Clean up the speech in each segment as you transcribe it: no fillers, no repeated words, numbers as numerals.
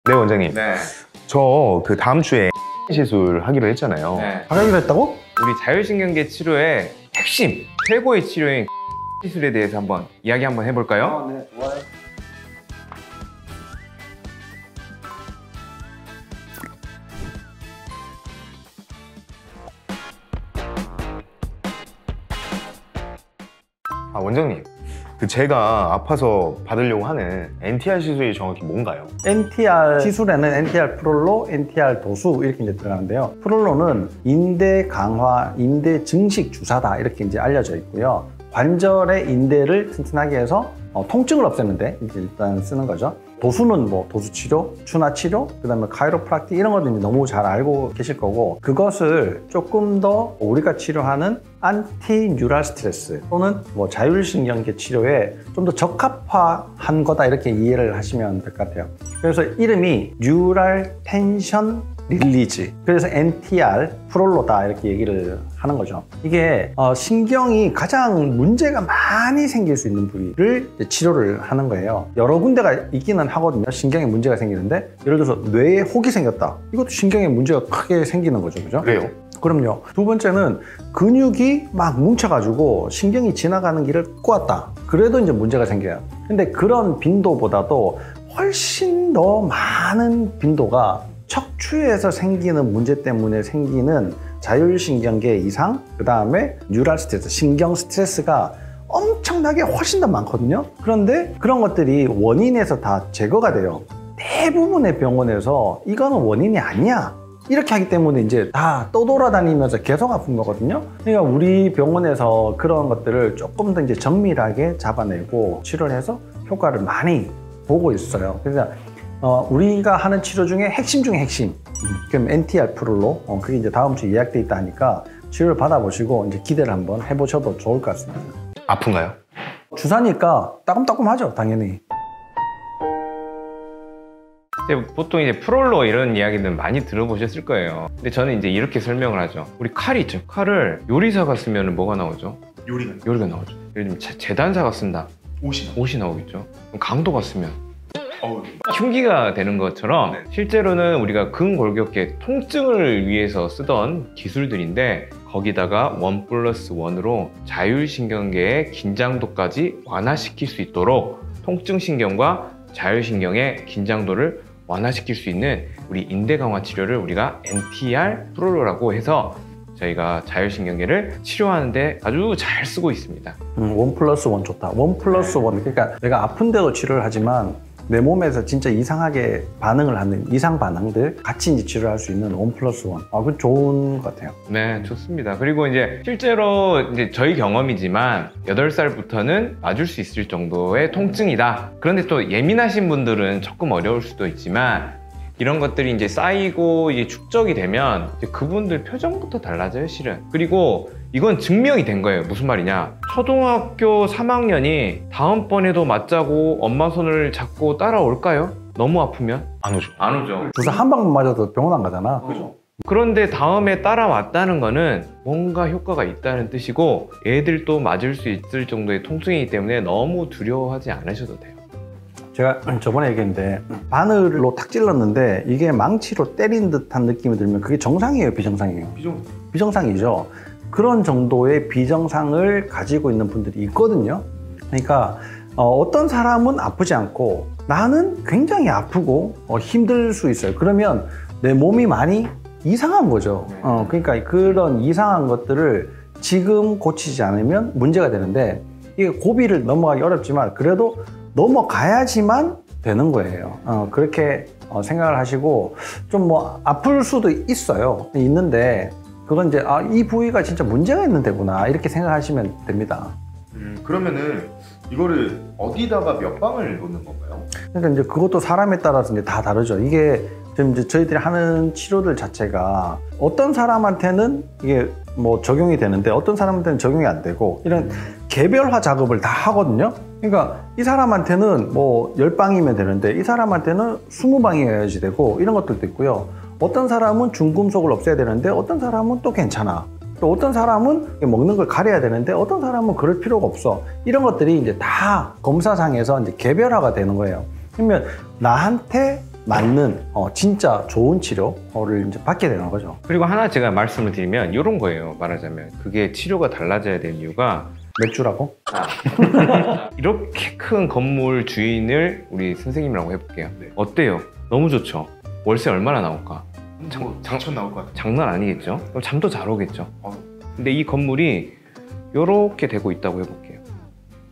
네, 원장님. 네. 저 그 다음 주에 시술 하기로 했잖아요. 네. 하기로 했다고? 우리 자율신경계 치료의 핵심, 최고의 치료인 시술에 대해서 한번 이야기 한번 해볼까요? 네, 좋아요. 아, 원장님. 그 제가 아파서 받으려고 하는 NTR 시술이 정확히 뭔가요? NTR 시술에는 NTR 프롤로, NTR 도수 이렇게 이제 들어가는데요. 프롤로는 인대 강화, 인대 증식 주사다 이렇게 이제 알려져 있고요. 관절의 인대를 튼튼하게 해서 통증을 없애는데 이제 일단 쓰는 거죠. 도수는 뭐 도수 치료, 추나 치료, 그다음에 카이로프락틱 이런 것도 이제 너무 잘 알고 계실 거고, 그것을 조금 더 우리가 치료하는 안티 뉴랄 스트레스 또는 뭐 자율신경계 치료에 좀 더 적합화한 거다 이렇게 이해를 하시면 될 것 같아요. 그래서 이름이 뉴랄 텐션 릴리즈, 그래서 NTR 프롤로다 이렇게 얘기를 하는 거죠. 이게 신경이 가장 문제가 많이 생길 수 있는 부위를 치료를 하는 거예요. 여러 군데가 있기는 하거든요. 신경에 문제가 생기는데, 예를 들어서 뇌에 혹이 생겼다, 이것도 신경에 문제가 크게 생기는 거죠. 그죠? 그래요? 그럼요. 두 번째는 근육이 막 뭉쳐가지고 신경이 지나가는 길을 꼬았다, 그래도 이제 문제가 생겨요. 근데 그런 빈도보다도 훨씬 더 많은 빈도가 척추에서 생기는 문제 때문에 생기는 자율신경계 이상, 그 다음에 뉴랄 스트레스, 신경 스트레스가 엄청나게 훨씬 더 많거든요. 그런데 그런 것들이 원인에서 다 제거가 돼요. 대부분의 병원에서 이거는 원인이 아니야 이렇게 하기 때문에 이제 다 떠돌아다니면서 계속 아픈 거거든요. 그러니까 우리 병원에서 그런 것들을 조금 더 이제 정밀하게 잡아내고 치료를 해서 효과를 많이 보고 있어요. 그래서 우리가 하는 치료 중에 핵심 중에 핵심, 그럼 NTR 프롤로, 그게 이제 다음 주 예약돼 있다 하니까 치료를 받아보시고 이제 기대를 한번 해보셔도 좋을 것 같습니다. 아픈가요? 주사니까 따끔따끔하죠, 당연히. 보통 이제 프롤로 이런 이야기는 많이 들어보셨을 거예요. 근데 저는 이제 이렇게 설명을 하죠. 우리 칼이 있죠. 칼을 요리사가 쓰면 뭐가 나오죠? 요리가 나오죠. 예를 들면 재단사가 쓴다. 옷이 나오겠죠. 그럼 강도가 쓰면 흉기가 되는 것처럼, 실제로는 우리가 근골격계 통증을 위해서 쓰던 기술들인데, 거기다가 1+1으로 자율신경계의 긴장도까지 완화시킬 수 있도록 통증신경과 자율신경의 긴장도를 완화시킬 수 있는 우리 인대 강화 치료를 우리가 NTR 프롤로라고 해서 저희가 자율신경계를 치료하는데 아주 잘 쓰고 있습니다. 1+1 좋다. 1+1, 그러니까 내가 아픈데도 치료를 하지만 내 몸에서 진짜 이상하게 반응을 하는 이상 반응들 같이 이제 치료할 수 있는 1+1. 그건 좋은 것 같아요. 네, 좋습니다. 그리고 이제 실제로 이제 저희 경험이지만 8살부터는 맞을 수 있을 정도의 통증이다. 그런데 또 예민하신 분들은 조금 어려울 수도 있지만, 이런 것들이 이제 쌓이고 이제 축적이 되면 이제 그분들 표정부터 달라져요, 실은. 그리고 이건 증명이 된 거예요. 무슨 말이냐? 초등학교 3학년이 다음번에도 맞자고 엄마 손을 잡고 따라올까요? 너무 아프면? 안 오죠. 안 오죠. 주사 한 방만 맞아도 병원 안 가잖아. 그죠. 그런데 다음에 따라왔다는 거는 뭔가 효과가 있다는 뜻이고, 애들도 맞을 수 있을 정도의 통증이기 때문에 너무 두려워하지 않으셔도 돼요. 제가 저번에 얘기했는데, 바늘로 탁 찔렀는데 이게 망치로 때린 듯한 느낌이 들면 그게 정상이에요, 비정상이에요? 비정상이죠. 그런 정도의 비정상을 가지고 있는 분들이 있거든요. 그러니까 어떤 사람은 아프지 않고 나는 굉장히 아프고 힘들 수 있어요. 그러면 내 몸이 많이 이상한 거죠. 그러니까 그런 이상한 것들을 지금 고치지 않으면 문제가 되는데, 이게 고비를 넘어가기 어렵지만 그래도 넘어가야지만 되는 거예요. 그렇게 생각을 하시고, 좀 뭐 아플 수도 있는데 그건 이제 이 부위가 진짜 문제가 있는 데구나 이렇게 생각하시면 됩니다. 그러면은 이거를 어디다가 몇 방을 놓는 건가요? 그러니까 이제 그것도 사람에 따라서 이제 다 다르죠. 이게 지금 이제 저희들이 하는 치료들 자체가 어떤 사람한테는 이게 뭐 적용이 되는데 어떤 사람한테는 적용이 안 되고, 이런 개별화 작업을 다 하거든요. 그러니까 이 사람한테는 뭐 10방이면 되는데 이 사람한테는 20방이어야지 되고, 이런 것들도 있고요. 어떤 사람은 중금속을 없애야 되는데 어떤 사람은 또 괜찮아. 또 어떤 사람은 먹는 걸 가려야 되는데 어떤 사람은 그럴 필요가 없어. 이런 것들이 이제 다 검사상에서 이제 개별화가 되는 거예요. 그러면 나한테 맞는 진짜 좋은 치료를 이제 받게 되는 거죠. 그리고 하나 제가 말씀을 드리면 이런 거예요. 말하자면 그게 치료가 달라져야 되는 이유가 맥주라고? 이렇게 큰 건물 주인을 우리 선생님이라고 해볼게요. 어때요? 너무 좋죠? 월세 얼마나 나올까? 장천 나올 것 같아요. 장난 아니겠죠? 그럼 잠도 잘 오겠죠? 어. 근데 이 건물이 이렇게 되고 있다고 해볼게요.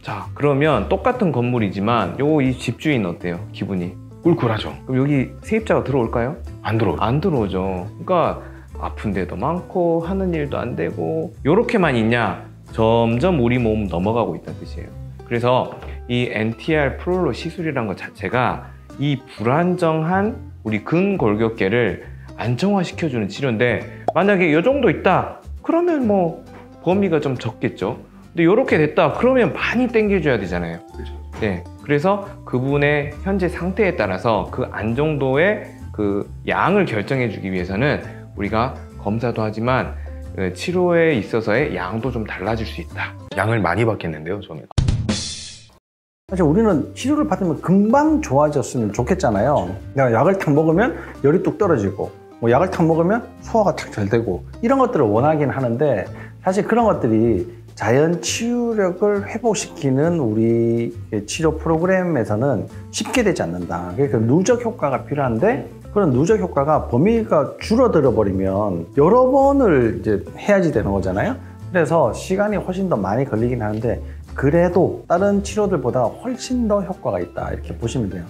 자, 그러면 똑같은 건물이지만 이 집주인 어때요? 기분이? 꿀꿀하죠. 그럼 여기 세입자가 들어올까요? 안 들어오죠. 안 들어오죠. 그러니까 아픈 데도 많고 하는 일도 안 되고 이렇게만 있냐? 점점 우리 몸 넘어가고 있다는 뜻이에요. 그래서 이 NTR 프롤로 시술이라는 것 자체가 이 불안정한 우리 근골격계를 안정화시켜주는 치료인데, 만약에 이 정도 있다 그러면 뭐 범위가 좀 적겠죠. 근데 이렇게 됐다 그러면 많이 당겨줘야 되잖아요. 네, 그래서 그분의 현재 상태에 따라서 그 안정도의 그 양을 결정해 주기 위해서는 우리가 검사도 하지만 치료에 있어서의 양도 좀 달라질 수 있다. 양을 많이 받겠는데요, 저는. 사실 우리는 치료를 받으면 금방 좋아졌으면 좋겠잖아요. 그냥 약을 탁 먹으면 열이 뚝 떨어지고, 뭐 약을 탁 먹으면 소화가 탁 잘 되고, 이런 것들을 원하긴 하는데, 사실 그런 것들이 자연 치유력을 회복시키는 우리 치료 프로그램에서는 쉽게 되지 않는다. 그러니까 누적 효과가 필요한데, 그런 누적 효과가 범위가 줄어들어 버리면 여러 번을 이제 해야지 되는 거잖아요. 그래서 시간이 훨씬 더 많이 걸리긴 하는데, 그래도 다른 치료들보다 훨씬 더 효과가 있다, 이렇게 보시면 돼요.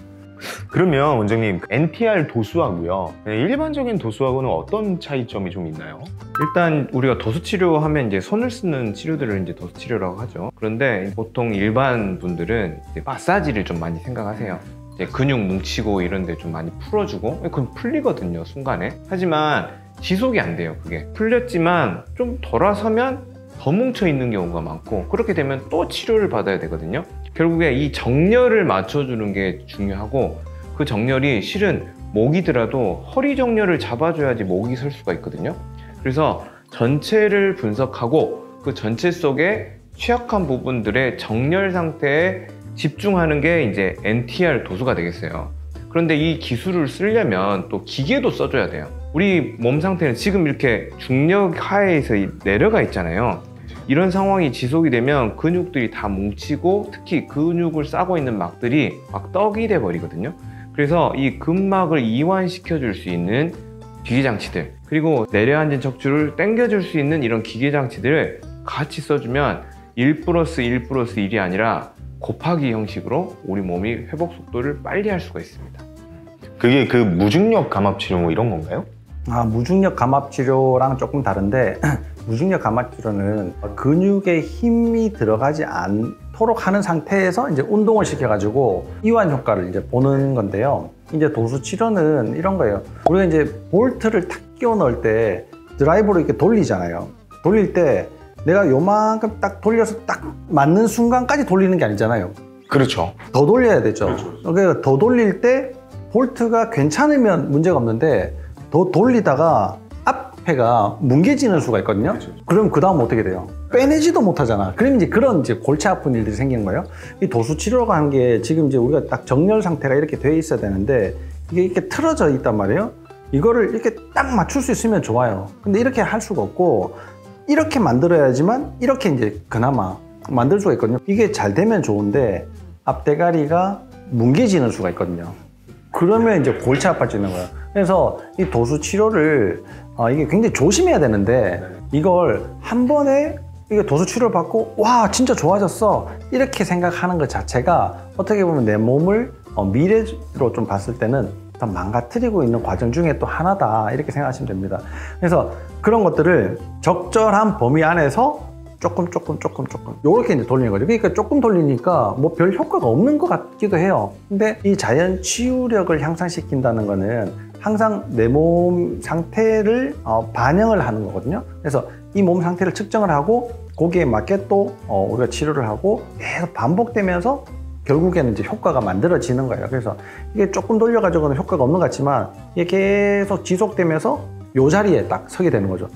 그러면 원장님, NTR 도수하고요, 일반적인 도수하고는 어떤 차이점이 좀 있나요? 일단 우리가 도수 치료하면 이제 손을 쓰는 치료들을 이제 도수 치료라고 하죠. 그런데 보통 일반 분들은 이제 마사지를 좀 많이 생각하세요. 이제 근육 뭉치고 이런 데 좀 많이 풀어주고, 그럼 풀리거든요, 순간에. 하지만 지속이 안 돼요. 그게 풀렸지만 좀 돌아서면 더 뭉쳐 있는 경우가 많고, 그렇게 되면 또 치료를 받아야 되거든요. 결국에 이 정렬을 맞춰주는 게 중요하고, 그 정렬이 실은 목이더라도 허리 정렬을 잡아줘야지 목이 설 수가 있거든요. 그래서 전체를 분석하고 그 전체 속에 취약한 부분들의 정렬 상태에 집중하는 게 이제 NTR 도수가 되겠어요. 그런데 이 기술을 쓰려면 또 기계도 써줘야 돼요. 우리 몸 상태는 지금 이렇게 중력 하에서 내려가 있잖아요. 이런 상황이 지속이 되면 근육들이 다 뭉치고, 특히 근육을 싸고 있는 막들이 막 떡이 돼 버리거든요. 그래서 이 근막을 이완시켜 줄 수 있는 기계장치들, 그리고 내려앉은 척추를 당겨 줄 수 있는 이런 기계장치들을 같이 써주면 1+1+1이 아니라 곱하기 형식으로 우리 몸이 회복 속도를 빨리 할 수가 있습니다. 그게 그 무중력 감압 치료 뭐 이런 건가요? 무중력 감압 치료랑 조금 다른데, 무중력 감압 치료는 근육에 힘이 들어가지 않도록 하는 상태에서 이제 운동을 시켜가지고 이완 효과를 이제 보는 건데요. 이제 도수 치료는 이런 거예요. 우리가 이제 볼트를 탁 끼워 넣을 때 드라이버로 이렇게 돌리잖아요. 돌릴 때 내가 요만큼 딱 돌려서 딱 맞는 순간까지 돌리는 게 아니잖아요. 그렇죠. 더 돌려야 되죠. 그러니까 더 돌릴 때 볼트가 괜찮으면 문제가 없는데, 더 돌리다가 앞에가 뭉개지는 수가 있거든요. 그렇죠. 그럼 그 다음 어떻게 돼요? 빼내지도 못하잖아. 그럼 이제 그런 이제 골치 아픈 일들이 생기는 거예요. 이 도수 치료라고 하는 게 지금 이제 우리가 딱 정렬 상태가 이렇게 돼 있어야 되는데, 이게 이렇게 틀어져 있단 말이에요. 이거를 이렇게 딱 맞출 수 있으면 좋아요. 근데 이렇게 할 수가 없고, 이렇게 만들어야지만 이렇게 이제 그나마 만들 수가 있거든요. 이게 잘 되면 좋은데 앞대가리가 뭉개지는 수가 있거든요. 그러면 이제 골치 아파지는 거예요. 그래서 이 도수 치료를 이게 굉장히 조심해야 되는데, 이걸 한 번에 이게 도수 치료를 받고 와 진짜 좋아졌어 이렇게 생각하는 것 자체가 어떻게 보면 내 몸을 미래로 좀 봤을 때는 더 망가뜨리고 있는 과정 중에 또 하나다, 이렇게 생각하시면 됩니다. 그래서 그런 것들을 적절한 범위 안에서 조금 요렇게 이제 돌리는 거죠. 그러니까 조금 돌리니까 뭐 별 효과가 없는 것 같기도 해요. 근데 이 자연 치유력을 향상시킨다는 거는 항상 내 몸 상태를 반영을 하는 거거든요. 그래서 이 몸 상태를 측정을 하고 거기에 맞게 또 우리가 치료를 하고 계속 반복되면서 결국에는 이제 효과가 만들어지는 거예요. 그래서 이게 조금 돌려가지고는 효과가 없는 것 같지만, 이게 계속 지속되면서 요 자리에 딱 서게 되는 거죠.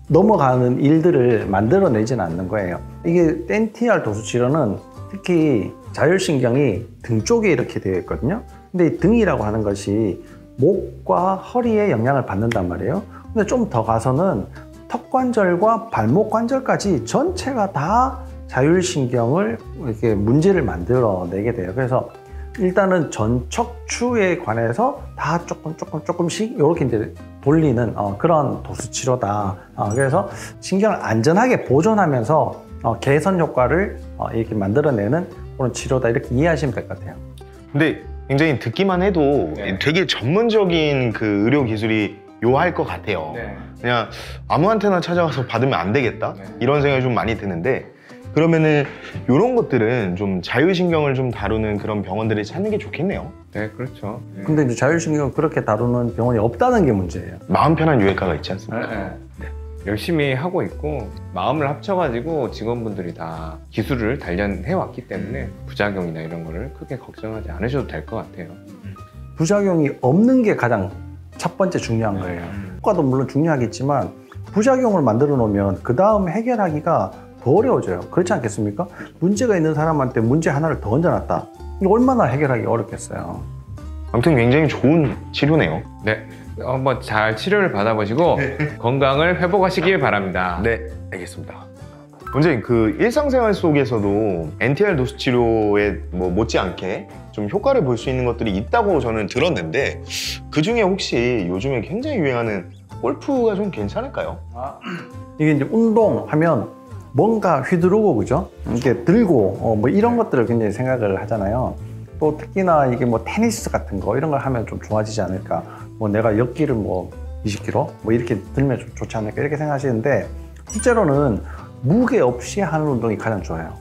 넘어가는 일들을 만들어내지는 않는 거예요. 이게 NTR 도수 치료는 특히 자율신경이 등 쪽에 이렇게 되어 있거든요. 근데 이 등이라고 하는 것이 목과 허리에 영향을 받는단 말이에요. 근데 좀 더 가서는 턱관절과 발목 관절까지 전체가 다 자율신경을 이렇게 문제를 만들어내게 돼요. 그래서 일단은 전 척추에 관해서 다 조금씩 이렇게 이제 돌리는 그런 도수 치료다. 그래서 신경을 안전하게 보존하면서 개선 효과를 이렇게 만들어내는 그런 치료다. 이렇게 이해하시면 될 것 같아요. 근데 굉장히 듣기만 해도 네. 되게 전문적인 그 의료 기술이 요할 것 같아요. 네. 그냥 아무한테나 찾아가서 받으면 안 되겠다? 네. 이런 생각이 좀 많이 드는데, 그러면은 이런 것들은 좀 자율신경을 좀 다루는 그런 병원들을 찾는 게 좋겠네요. 네, 그렇죠. 네. 근데 이제 자율신경을 그렇게 다루는 병원이 없다는 게 문제예요. 마음 편한 유해과가 있지 않습니까? 네. 열심히 하고 있고 마음을 합쳐가지고 직원분들이 다 기술을 단련해 왔기 때문에 부작용이나 이런 거를 크게 걱정하지 않으셔도 될 것 같아요. 부작용이 없는 게 가장 첫 번째 중요한 거예요. 효과도 물론 중요하겠지만 부작용을 만들어 놓으면 그 다음 해결하기가 더 어려워져요. 그렇지 않겠습니까? 문제가 있는 사람한테 문제 하나를 더 얹어놨다. 이거 얼마나 해결하기 어렵겠어요. 아무튼 굉장히 좋은 치료네요. 네, 한번 잘 치료를 받아보시고 건강을 회복하시길 바랍니다. 네, 알겠습니다. 원장님, 그 일상생활 속에서도 NTR 도수 치료에 뭐 못지않게 좀 효과를 볼 수 있는 것들이 있다고 저는 들었는데, 그 중에 혹시 요즘에 굉장히 유행하는 골프가 좀 괜찮을까요? 이게 이제 운동하면 뭔가 휘두르고 그죠? 이렇게 들고 뭐 이런 것들을 굉장히 생각을 하잖아요. 또 특히나 이게 뭐 테니스 같은 거 이런 걸 하면 좀 좋아지지 않을까? 뭐 내가 역기를 뭐 20kg 뭐 이렇게 들면 좀 좋지 않을까? 이렇게 생각하시는데 실제로는 무게 없이 하는 운동이 가장 좋아요.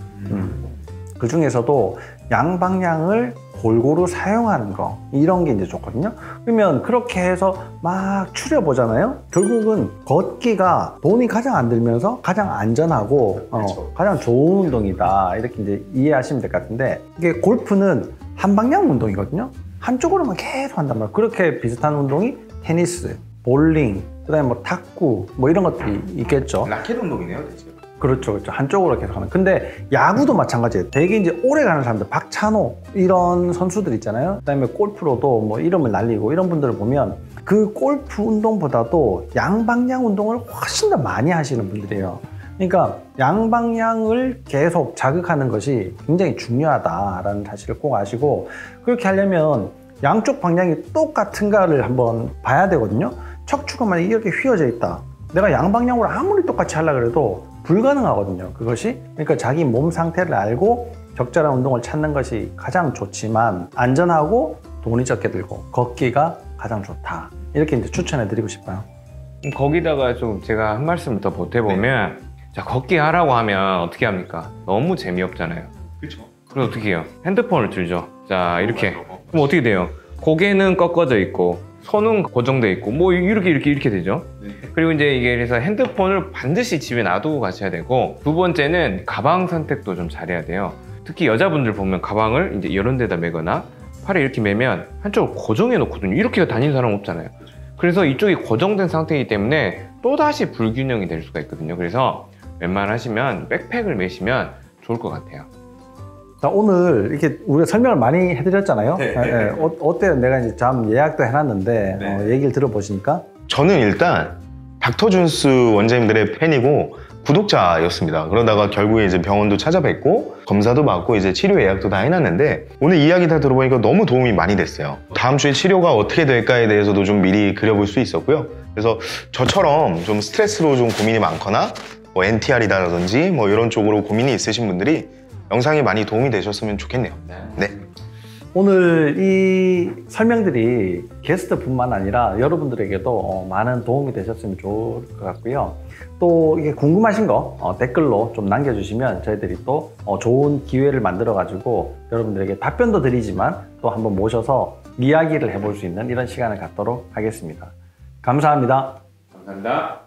그 중에서도 양방향을 골고루 사용하는 거 이런 게 이제 좋거든요. 그러면 그렇게 해서 막 추려보잖아요. 결국은 걷기가 돈이 가장 안 들면서 가장 안전하고 가장 좋은 운동이다. 이렇게 이제 이해하시면 될 것 같은데, 이게 골프는 한 방향 운동이거든요. 한쪽으로만 계속 한단 말이에요. 그렇게 비슷한 운동이 테니스, 볼링, 그다음에 뭐 탁구 뭐 이런 것들이 있겠죠. 라켓 운동이네요, 대체. 그렇죠. 한쪽으로 계속 하는. 근데 야구도 마찬가지예요. 되게 이제 오래 가는 사람들, 박찬호 이런 선수들 있잖아요. 그다음에 골프로도 뭐 이름을 날리고 이런 분들을 보면 그 골프 운동보다도 양방향 운동을 훨씬 더 많이 하시는 분들이에요. 그러니까 양방향을 계속 자극하는 것이 굉장히 중요하다라는 사실을 꼭 아시고, 그렇게 하려면 양쪽 방향이 똑같은가를 한번 봐야 되거든요. 척추가 만약에 이렇게 휘어져 있다. 내가 양방향으로 아무리 똑같이 하려고 해도 불가능하거든요. 그것이. 그러니까 자기 몸 상태를 알고 적절한 운동을 찾는 것이 가장 좋지만, 안전하고 돈이 적게 들고 걷기가 가장 좋다. 이렇게 이제 추천해 드리고 싶어요. 거기다가 좀 제가 한 말씀 더 보태보면 자, 걷기 하라고 하면 어떻게 합니까? 너무 재미없잖아요. 그렇죠. 그래서 어떻게 해요? 핸드폰을 들죠. 자, 이렇게. 그럼 어떻게 돼요? 고개는 꺾어져 있고 손은 고정돼 있고 뭐 이렇게 되죠. 그리고 이제 이게 그래서 핸드폰을 반드시 집에 놔두고 가셔야 되고, 두 번째는 가방 선택도 좀 잘해야 돼요. 특히 여자분들 보면 가방을 이제 이런 데다 매거나 팔에 이렇게 매면 한쪽을 고정해 놓거든요. 이렇게 다니는 사람 없잖아요. 그래서 이쪽이 고정된 상태이기 때문에 또다시 불균형이 될 수가 있거든요. 그래서 웬만하시면 백팩을 매시면 좋을 것 같아요. 자, 오늘 이렇게 우리가 설명을 많이 해드렸잖아요. 네. 어때요? 내가 이제 잠 예약도 해놨는데 얘기를 들어보시니까? 저는 일단 닥터준스 원장님들의 팬이고 구독자였습니다. 그러다가 결국에 이제 병원도 찾아뵙고 검사도 받고 이제 치료 예약도 다 해놨는데, 오늘 이야기 다 들어보니까 너무 도움이 많이 됐어요. 다음 주에 치료가 어떻게 될까에 대해서도 좀 미리 그려볼 수 있었고요. 그래서 저처럼 좀 스트레스로 좀 고민이 많거나 뭐 NTR이다라든지 뭐 이런 쪽으로 고민이 있으신 분들이 영상이 많이 도움이 되셨으면 좋겠네요. 네. 오늘 이 설명들이 게스트뿐만 아니라 여러분들에게도 많은 도움이 되셨으면 좋을 것 같고요. 또 이게 궁금하신 거 댓글로 좀 남겨주시면 저희들이 또 좋은 기회를 만들어 가지고 여러분들에게 답변도 드리지만 또 한번 모셔서 이야기를 해볼 수 있는 이런 시간을 갖도록 하겠습니다. 감사합니다. 감사합니다.